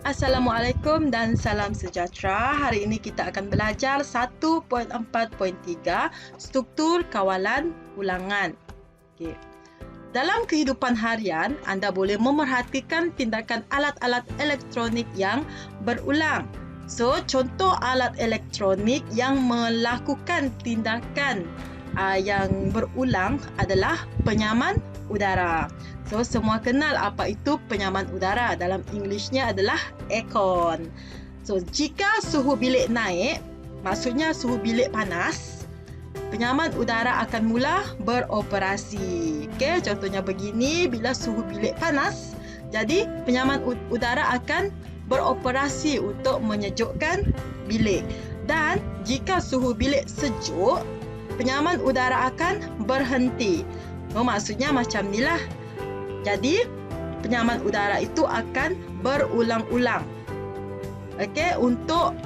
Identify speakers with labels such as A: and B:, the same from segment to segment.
A: Assalamualaikum dan salam sejahtera. Hari ini kita akan belajar 1.4.3 struktur kawalan ulangan. Okey. Dalam kehidupan harian, anda boleh memerhatikan tindakan alat-alat elektronik yang berulang. So, contoh alat elektronik yang melakukan tindakan yang berulang adalah penyaman udara. So, semua kenal apa itu penyaman udara. Dalam Englishnya adalah aircon. So, jika suhu bilik naik, maksudnya suhu bilik panas, penyaman udara akan mula beroperasi. Okey, contohnya begini, bila suhu bilik panas, jadi penyaman udara akan beroperasi untuk menyejukkan bilik. Dan jika suhu bilik sejuk, penyaman udara akan berhenti. Maksudnya macam inilah. Jadi, penyaman udara itu akan berulang-ulang. Okey, untuk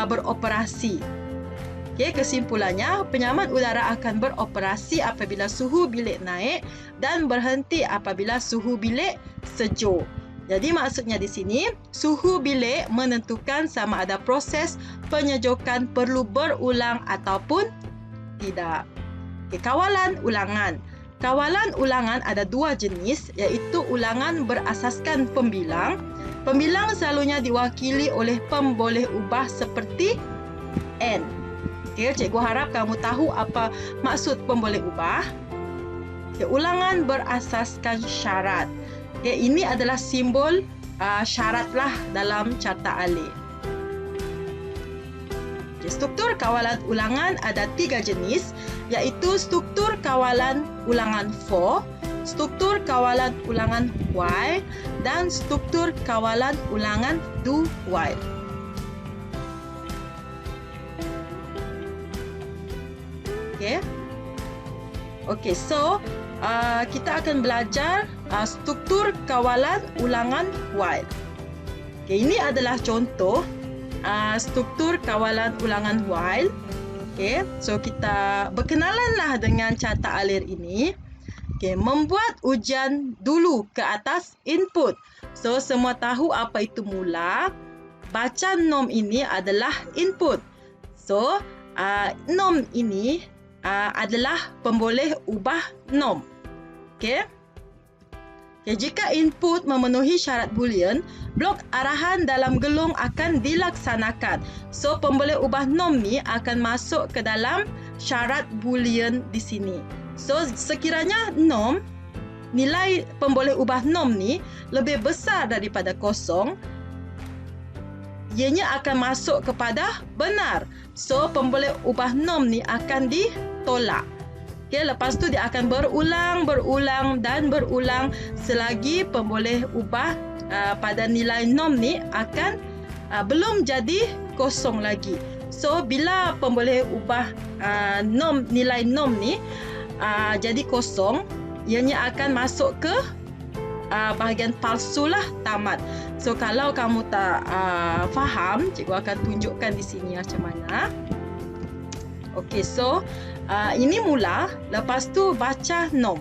A: beroperasi. Okey, kesimpulannya, penyaman udara akan beroperasi apabila suhu bilik naik dan berhenti apabila suhu bilik sejuk. Jadi, maksudnya di sini, suhu bilik menentukan sama ada proses penyejukan perlu berulang ataupun tidak. Okey, kawalan ulangan. Kawalan ulangan ada dua jenis, iaitu ulangan berasaskan pembilang. Pembilang selalunya diwakili oleh pemboleh ubah seperti N. Okay, cikgu harap kamu tahu apa maksud pemboleh ubah. Okay, ulangan berasaskan syarat. Okay, ini adalah simbol syaratlah dalam carta alih. Struktur kawalan ulangan ada tiga jenis, iaitu struktur kawalan ulangan for, struktur kawalan ulangan while, dan struktur kawalan ulangan do while. Okey, so kita akan belajar struktur kawalan ulangan while. Okey, ini adalah contoh struktur kawalan ulangan while. Okey, so kita berkenalanlah dengan carta alir ini. Okey, membuat ujian dulu ke atas input. So, semua tahu apa itu mula. Baca nom ini adalah input. So, nom ini adalah pemboleh ubah nom. Okey. Okay, jika input memenuhi syarat boolean, blok arahan dalam gelung akan dilaksanakan. So, pemboleh ubah nom ni akan masuk ke dalam syarat boolean di sini. So, sekiranya nom, nilai pemboleh ubah nom ni lebih besar daripada kosong, ianya akan masuk kepada benar. So, pemboleh ubah nom ni akan ditolak. Okay, lepas tu dia akan berulang dan berulang selagi pemboleh ubah pada nilai nom ni akan belum jadi kosong lagi. So, bila pemboleh ubah nilai nom ni jadi kosong, ianya akan masuk ke bahagian palsu lah, tamat. So, kalau kamu tak faham, cikgu akan tunjukkan di sini macam mana. Okey, so ini mula, lepas tu baca nom.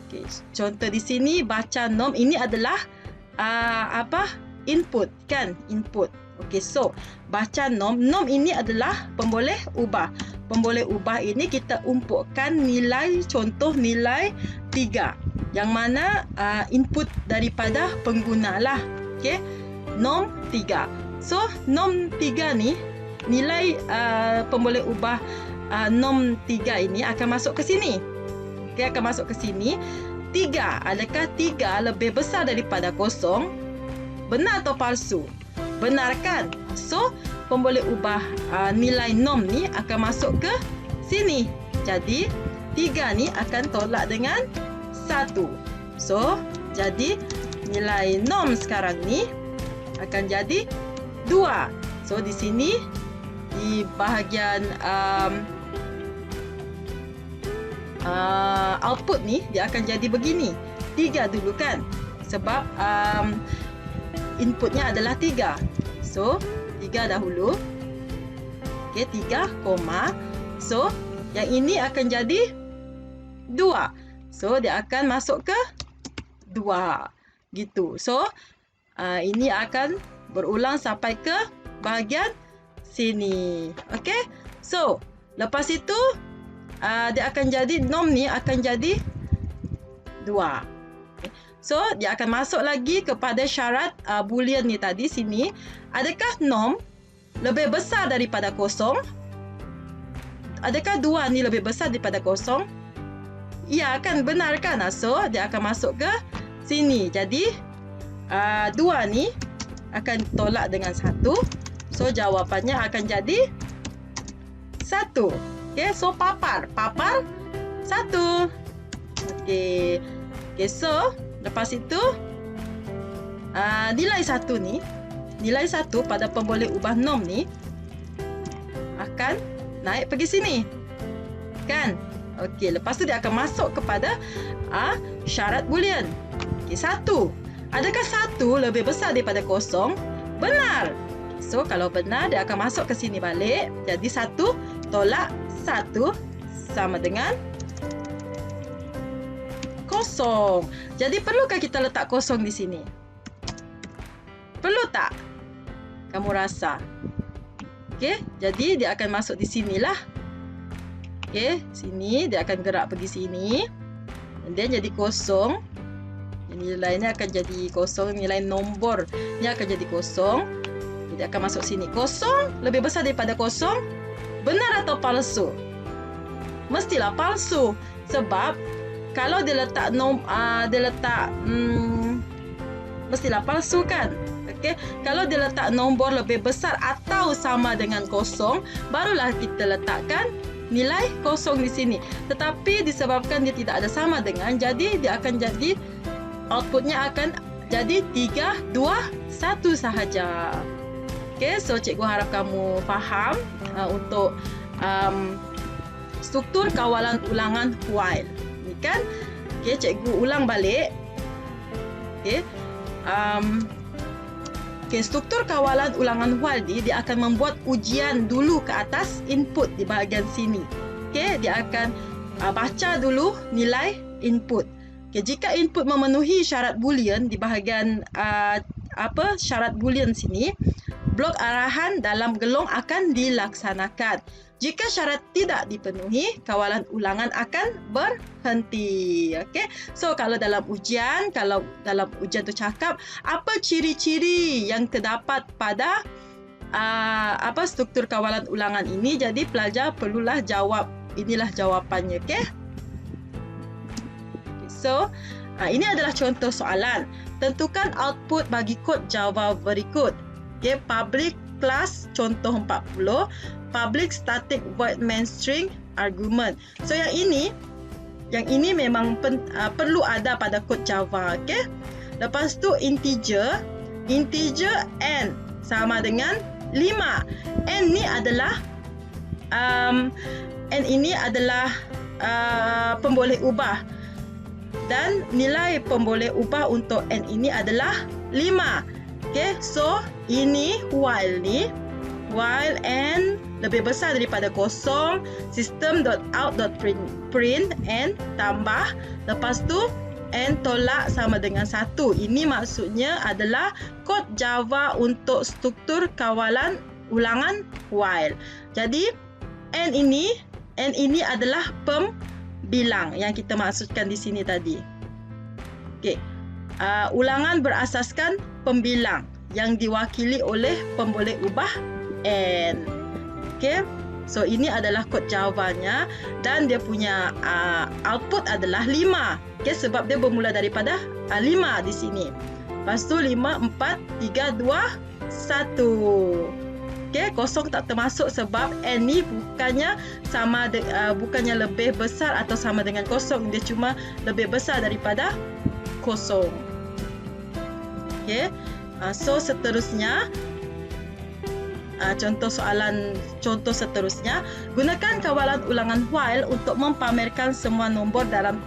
A: Okey, contoh di sini baca nom, ini adalah input kan, input. Okey, so baca nom. Nom ini adalah pemboleh ubah. Pemboleh ubah ini kita umpukkan nilai, contoh nilai 3, yang mana input daripada pengguna lah. Okey, nom 3. So, nom 3 ni, nilai pemboleh ubah nom 3 ini akan masuk ke sini. Okay, akan masuk ke sini. 3, adakah 3 lebih besar daripada kosong? Benar atau palsu? Benar kan? So, pemboleh ubah nilai nom ni akan masuk ke sini. Jadi, 3 ni akan tolak dengan 1. So, jadi nilai nom sekarang ni akan jadi 2. So, di sini di bahagian output ni dia akan jadi begini. 3 dulu kan, sebab inputnya adalah 3. So, 3 dahulu. Okey, 3, koma. So, yang ini akan jadi 2. So, dia akan masuk ke 2. Gitu. So, ini akan berulang sampai ke bahagian sini. Okey. So, lepas itu dia akan jadi norm ni akan jadi 2. Okay. So, dia akan masuk lagi kepada syarat boolean ni tadi sini. Adakah norm lebih besar daripada kosong? Adakah 2 ni lebih besar daripada kosong? Ya, kan, benar kan? So, dia akan masuk ke sini. Jadi, 2 ni akan tolak dengan 1. So, jawapannya akan jadi 1. Okay, so papar 1. Okay, so lepas itu nilai 1 ni, nilai 1 pada pemboleh ubah norm ni akan naik pergi sini, kan? Okey, lepas tu dia akan masuk kepada syarat boolean. Okey, 1. Adakah 1 lebih besar daripada kosong? Benar. So, kalau benar, dia akan masuk ke sini balik. Jadi, 1 tolak 1 sama dengan kosong. Jadi, perlukah kita letak kosong di sini? Perlu tak? Kamu rasa? Okey, jadi dia akan masuk di sinilah. Okey, sini dia akan gerak pergi sini. Dan jadi kosong. Nilainya akan jadi kosong. Nilai nombor ni akan jadi kosong. Dia akan masuk sini. Kosong lebih besar daripada kosong. Benar atau palsu? Mestilah palsu. Sebab kalau dia letak mestilah palsu, kan? Okey, kalau dia letak nombor lebih besar atau sama dengan kosong, barulah kita letakkan nilai kosong di sini. Tetapi disebabkan dia tidak ada sama dengan, jadi dia akan jadi outputnya akan jadi 3, 2, 1 sahaja. Okey, so cikgu harap kamu faham untuk struktur kawalan ulangan while. Ni kan? Okey, cikgu ulang balik. Okey. Struktur kawalan ulangan while ni dia akan membuat ujian dulu ke atas input di bahagian sini. Okey, dia akan baca dulu nilai input. Okey, jika input memenuhi syarat boolean di bahagian syarat boolean sini, blok arahan dalam gelong akan dilaksanakan. Jika syarat tidak dipenuhi, kawalan ulangan akan berhenti. Okey. So kalau dalam ujian tu cakap apa ciri-ciri yang terdapat pada struktur kawalan ulangan ini, jadi pelajar perlulah jawab. Inilah jawapannya, okey. So ini adalah contoh soalan. Tentukan output bagi kod Java berikut. Okey, public class contoh 40, public static void main string argument. So yang ini memang perlu ada pada kod Java, okey. Lepas tu integer n sama dengan 5. N ni adalah pemboleh ubah dan nilai pemboleh ubah untuk n ini adalah 5. Okay, so ini while n lebih besar daripada kosong, system.out.print n tambah, lepas tu n tolak sama dengan 1. Ini maksudnya adalah kod Java untuk struktur kawalan ulangan while. Jadi n ini adalah pembilang yang kita maksudkan di sini tadi. Okey. Ulangan berasaskan pembilang yang diwakili oleh pemboleh ubah n. Okey. So ini adalah kod Java-nya dan dia punya output adalah 5. Okey, sebab dia bermula daripada 5 di sini. Lepas tu 5, 4, 3, 2, 1. Okey, kosong tak termasuk sebab n ni bukannya lebih besar atau sama dengan kosong, dia cuma lebih besar daripada kosong. Okey. So seterusnya contoh seterusnya, gunakan kawalan ulangan while untuk mempamerkan semua nombor dalam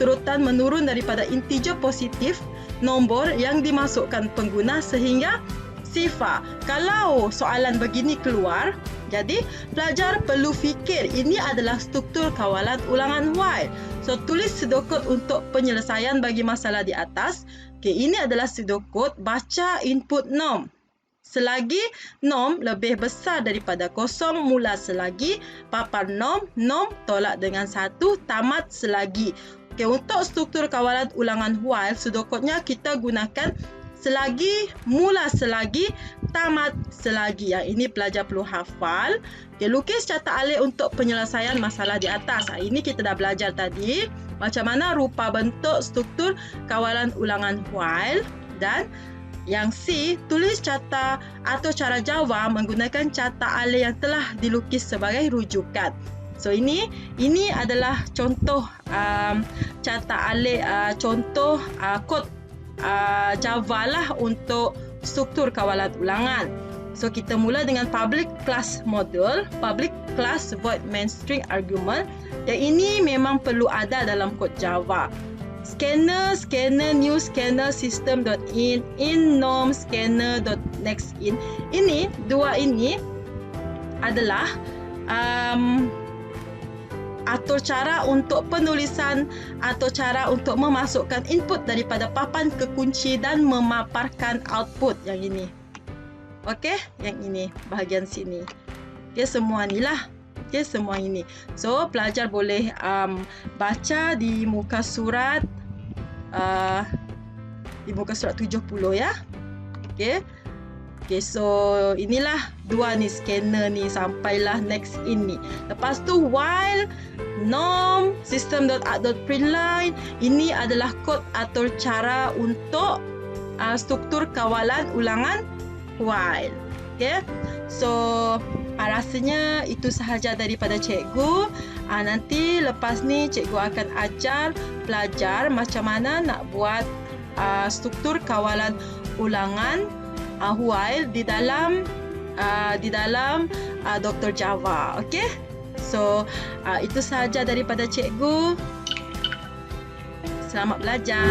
A: turutan menurun daripada integer positif nombor yang dimasukkan pengguna sehingga sifar. Kalau soalan begini keluar, jadi pelajar perlu fikir ini adalah struktur kawalan ulangan while. So, tulis pseudocode untuk penyelesaian bagi masalah di atas. Okey, ini adalah pseudocode baca input norm. Selagi norm lebih besar daripada kosong, mula selagi, papan norm, norm tolak dengan 1, tamat selagi. Okey, untuk struktur kawalan ulangan while, pseudocode-nya kita gunakan selagi, mula selagi, tamat selagi. Yang ini pelajar perlu hafal. Okay, lukis catak alih untuk penyelesaian masalah di atas. Ini kita dah belajar tadi. Macam mana rupa bentuk struktur kawalan ulangan while. Dan yang C, tulis catak atau cara jawab menggunakan catak alih yang telah dilukis sebagai rujukan. So ini adalah contoh catak alih, contoh kod Java lah untuk struktur kawalan ulangan. So kita mula dengan public class module, public class void main string argument. Yang ini memang perlu ada dalam kod Java. Scanner, scanner new scanner system.in, in norm scanner.nextIn. Ini dua ini adalah atau cara untuk penulisan atau cara untuk memasukkan input daripada papan ke kunci dan memaparkan output yang ini. Okey, yang ini bahagian sini. Okey, semua ni lah. Okey, semua ini. So, pelajar boleh baca di muka surat 70 ya. Okey. Okay, so inilah dua ni scanner ni sampailah next ini. Lepas tu while norm system.out.println, ini adalah kod atau cara untuk struktur kawalan ulangan while. Okay, so rasanya itu sahaja daripada cikgu. Nanti lepas ni cikgu akan ajar pelajar macam mana nak buat struktur kawalan ulangan while di dalam Dr. Java. Okey. So itu sahaja daripada cikgu. Selamat belajar.